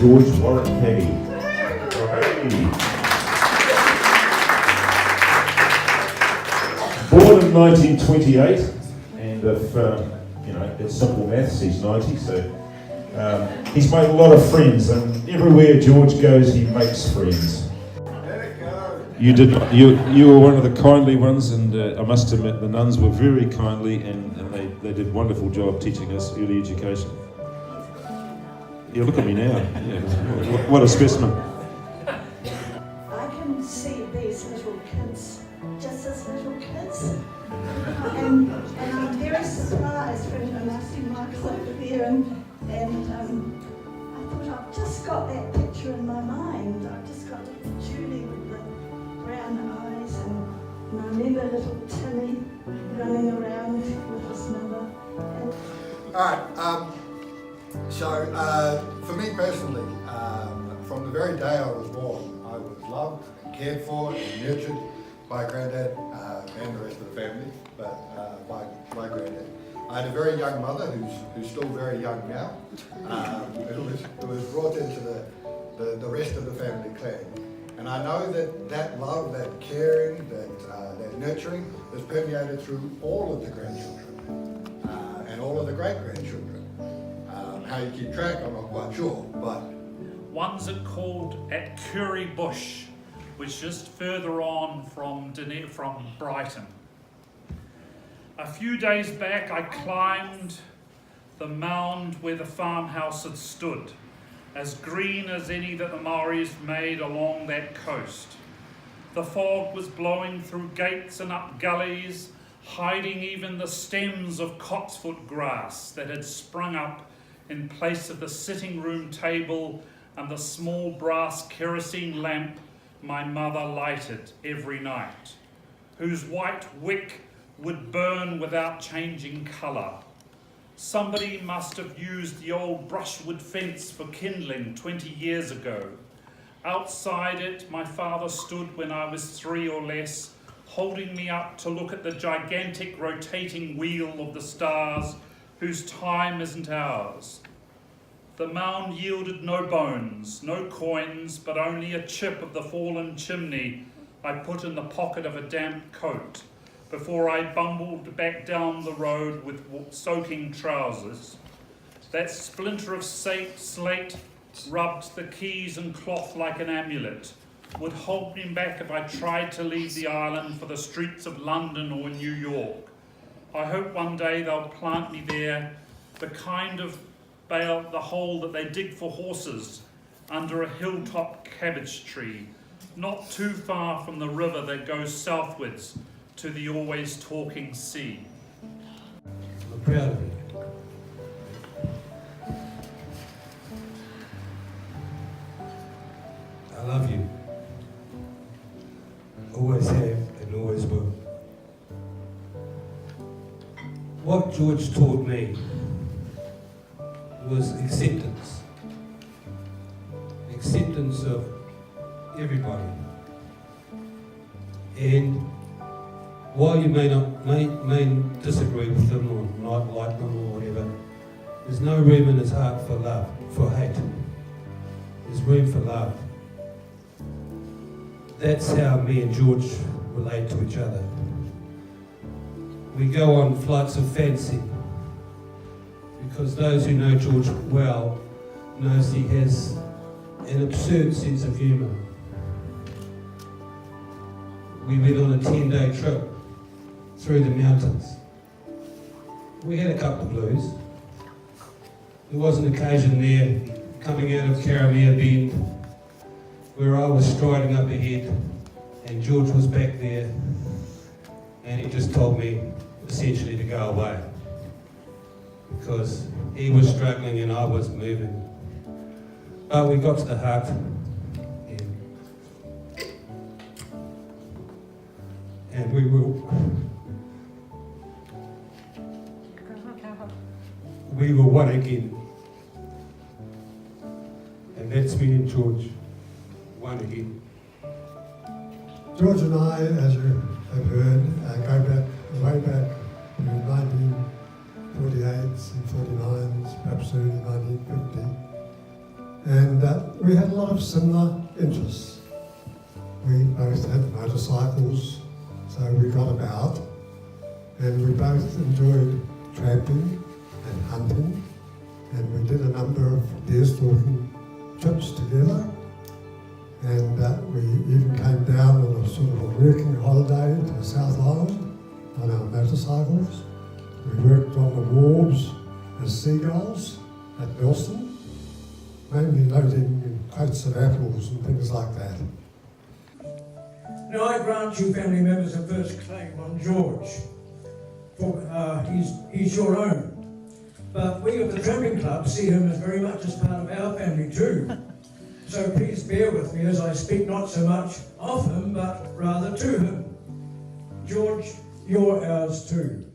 George Warren Haggie. Hey. Born in 1928, and if it's simple maths, he's 90, so he's made a lot of friends, and everywhere George goes, he makes friends. You were one of the kindly ones, and I must admit the nuns were very kindly, and they did a wonderful job teaching us early education. Yeah, look at me now. Yeah, what a specimen. I can see these little kids just as little kids, and I'm very surprised when I see Marcus over there, and I thought I've just got that picture in my mind. I've just got little Julie with the brown eyes, and I remember little Timmy running around with his mother. Alright, so for me personally, from the very day I was born, I was loved and cared for and nurtured by Granddad and the rest of the family, but by my Granddad. I had a very young mother who's still very young now. It was brought into the rest of the family clan. And I know that love, that caring, that nurturing is permeated through all of the grandchildren and all of the great-grandchildren. How you keep track, I'm not quite sure, but... One's called at Curry Bush, which is just further on from Brighton. A few days back I climbed the mound where the farmhouse had stood, as green as any that the Maoris made along that coast. The fog was blowing through gates and up gullies, hiding even the stems of cotsfoot grass that had sprung up in place of the sitting room table and the small brass kerosene lamp my mother lighted every night, whose white wick would burn without changing colour. Somebody must have used the old brushwood fence for kindling 20 years ago. Outside it, my father stood when I was 3 or less, holding me up to look at the gigantic rotating wheel of the stars whose time isn't ours. The mound yielded no bones, no coins, but only a chip of the fallen chimney I put in the pocket of a damp coat before I bumbled back down the road with soaking trousers. That splinter of slate rubbed the keys and cloth like an amulet, would hold me back if I tried to leave the island for the streets of London or New York. I hope one day they'll plant me there, the kind of the hole that they dig for horses under a hilltop cabbage tree, not too far from the river that goes southwards to the always talking sea. I'm proud of you. I love you. Always have and always will. What George taught me was acceptance. Acceptance of everybody. And while you may disagree with them or not like them or whatever, there's no room in his heart for love, for hate. There's room for love. That's how me and George relate to each other. We go on flights of fancy because those who know George well knows he has an absurd sense of humour. We went on a 10-day trip through the mountains. We had a couple of blues. There was an occasion there, coming out of Caramere Bend, where I was striding up ahead and George was back there, and he just told me essentially to go away because he was struggling and I was moving. But we got to the hut and we were one again. And that's me and George, one again. George and I, as you have heard, go back, way back to 1948s and 49s, perhaps early 1950. And we had a lot of similar interests. We both had motorcycles, so we got about, and we both enjoyed tramping and hunting, and we did a number of deer stalking trips together, and we even came down on a sort of a working holiday to the South Island on our motorcycles. We worked on the wharves as seagulls at Nelson, mainly loading crates of apples and things like that. Now, I grant you family members a first claim on George, for he's your own. But we of the Tramping Club see him as very much as part of our family too. So please bear with me as I speak not so much of him, but rather to him. George, you're ours too.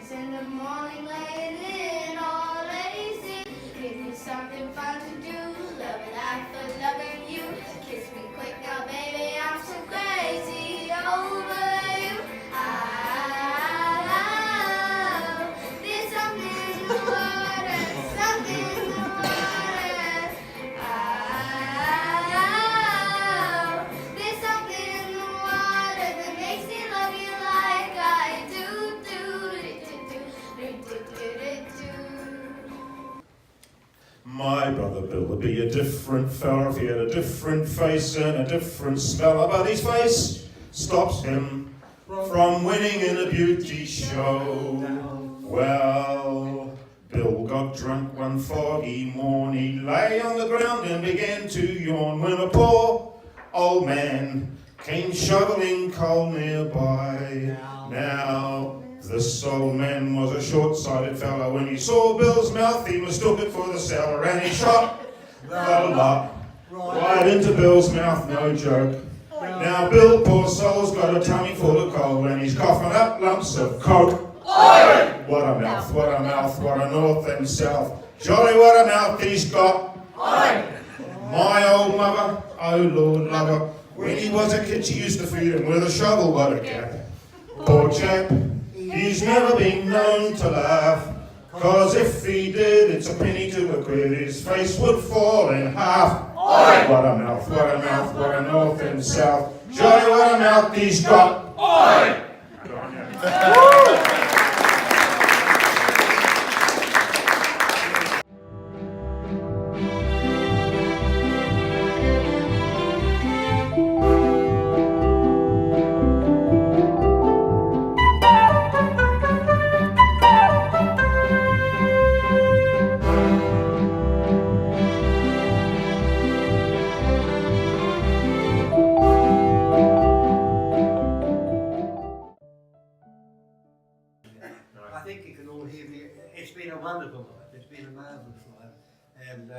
In the morning, laying in all lazy. Give me something fun to do. Love it after loving you. Kiss me quick now, baby. I'm so crazy over you. There's something in the water. Something in the water. There's something in the water that makes me love you like I do. My brother Bill would be a different fella if he had a different face and a different smell, but his face stops him from winning in a beauty show. Well, Bill got drunk one foggy morn, he lay on the ground and began to yawn when a poor old man came shoveling coal nearby. Now, this old man was a short-sighted fellow. When he saw Bill's mouth, he mistook it for the cellar, and he shot the lot right into Bill's mouth, no joke. Now Bill, poor soul's got a tummy full of coal, and he's coughing up lumps of coke. Oi! What a mouth, what a mouth, what a north and south. Jolly what a mouth he's got. Oi! My old mother, oh Lord love her, when he was a kid she used to feed him with a shovel, what a gap. Poor chap. He's never been known to laugh, 'cause if he did, it's a penny to a quid, his face would fall in half. Oi! What a mouth, what a mouth, what a north and south. Jolly what a mouth he's got. Oi! Good on you. I think you can all hear me. It's been a wonderful life. It's been a marvellous life. And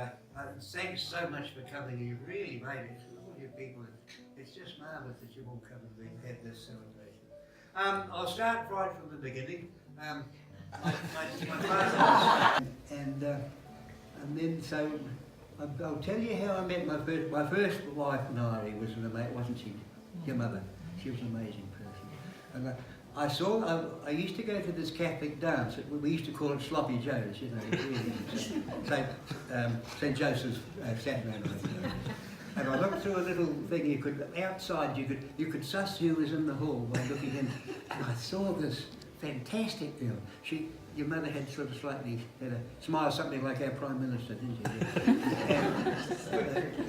thanks so much for coming. You really made it. All you people. It's just marvellous that you've all come and had this celebration. I'll start right from the beginning. My father was, and then so I'll tell you how I met my first wife, Nairi, was an amazing, wasn't she? Your mother. She was an amazing person. And I used to go to this Catholic dance. We used to call it Sloppy Joe's, you know, St. Joseph's Saturday night. And I looked through a little thing. Outside you could suss who was in the hall by looking in. And I saw this fantastic girl. Your mother had sort of slightly had a smile, something like our Prime Minister, didn't you?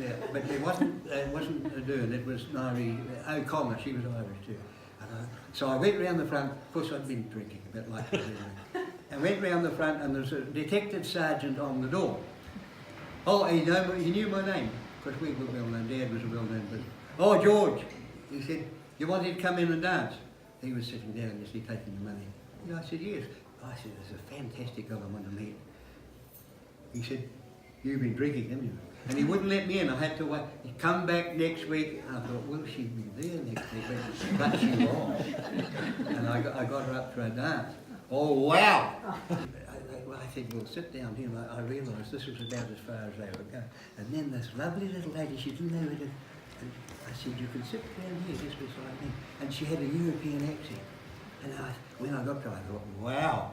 Yeah, but it wasn't Ardern. It was Nairi O'Connor. She was Irish too. So I went round the front. Of course, I'd been drinking a bit like that. I went round the front, and there was a detective sergeant on the door. Oh, he knew my name, because we were well known. Dad was a well known person. Oh, George, he said, you wanted to come in and dance? He was sitting down, you see, taking the money. You know, I said, yes. I said, there's a fantastic girl I want to meet. He said, you've been drinking, haven't you? And he wouldn't let me in. I had to wait. He come back next week. And I thought, will she be there next week? But she was. And I got her up to a dance. Oh, wow! I said, well, sit down here. And I realised this was about as far as they would go. And then this lovely little lady, she didn't know it. And I said, you can sit down here just beside me. And she had a European accent. And when I got to her, I thought, wow.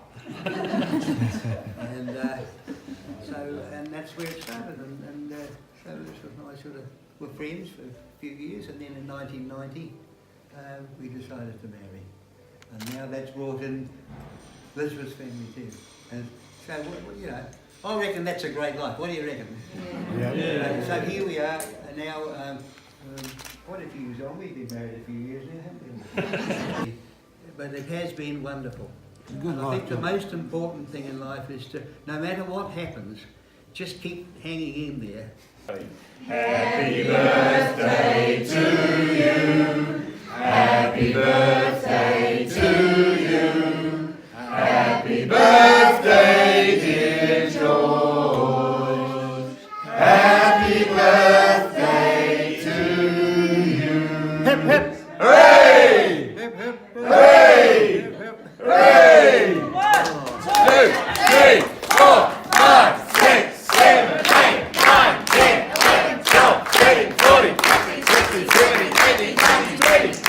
and that's where it started. And so this was nice. Sort of, we're friends for a few years. And then in 1990, we decided to marry. And now that's brought in Elizabeth's family too. And so, you know, I reckon that's a great life. What do you reckon? Yeah. So here we are now. Quite a few years on. We've been married a few years now, haven't we? But it has been wonderful. And I think the most important thing in life is to, no matter what happens, just keep hanging in there. Happy birthday to you. Happy birthday to you. Happy birthday, dear George. Happy birthday to you. Hip, hip. Hooray! Hip, hip. Hooray! Hip, hip. Hooray! 1, 2, 3, 4, 5, 6, 7, 8, 9, 10, 11, 12, 13, 14, 15, 16, 17, 18, 19, 20.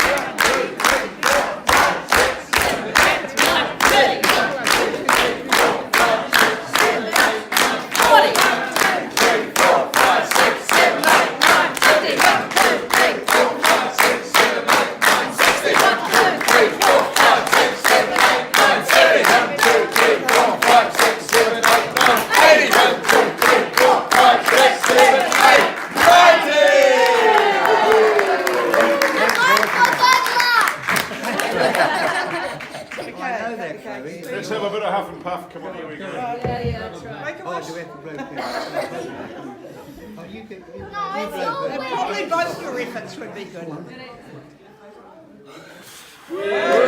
Let's have a bit of huff and puff. Come on, here we go. That's right. Oh, do we have to blow first? Oh, you could. You it's blow all first. well. Probably both your efforts would be good. Woo!